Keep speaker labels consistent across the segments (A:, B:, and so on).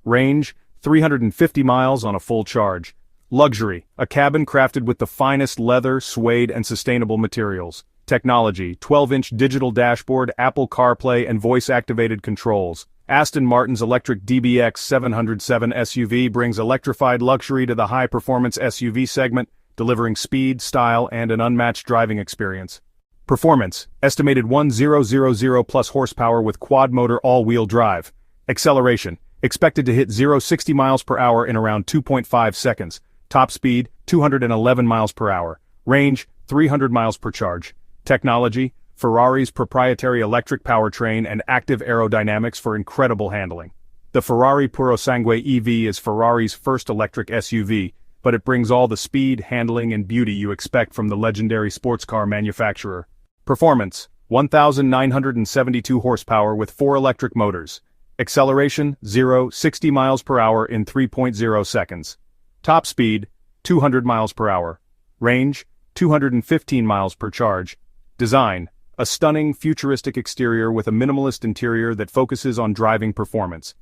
A: Range, 350 miles on a full charge. Luxury, a cabin crafted with the finest leather, suede, and sustainable materials. Technology, 12-inch digital dashboard, Apple CarPlay, and voice-activated controls. Aston Martin's electric DBX 707 SUV brings electrified luxury to the high-performance SUV segment, delivering speed, style, and an unmatched driving experience. Performance, estimated 1000 plus horsepower with quad-motor all-wheel drive. Acceleration, expected to hit 0-60 miles per hour in around 2.5 seconds. Top speed, 211 miles per hour. Range, 300 miles per charge. Technology, Ferrari's proprietary electric powertrain and active aerodynamics for incredible handling. The Ferrari Purosangue EV is Ferrari's first electric SUV, but it brings all the speed, handling, and beauty you expect from the legendary sports car manufacturer. Performance, 1,972 horsepower with 4 electric motors. Acceleration, 0-60 miles per hour in 3.0 seconds. Top speed, 200 miles per hour. Range, 215 miles per charge. Design, a stunning, futuristic exterior with a minimalist interior that focuses on driving performance.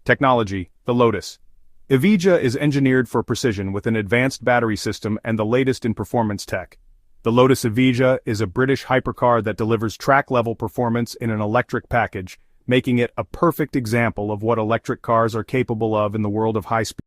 A: Technology, the Lotus. Evija is engineered for precision with an advanced battery system and the latest in performance tech. The Lotus Evija is a British hypercar that delivers track-level performance in an electric package, making it a perfect example of what electric cars are capable of in the world of high-speed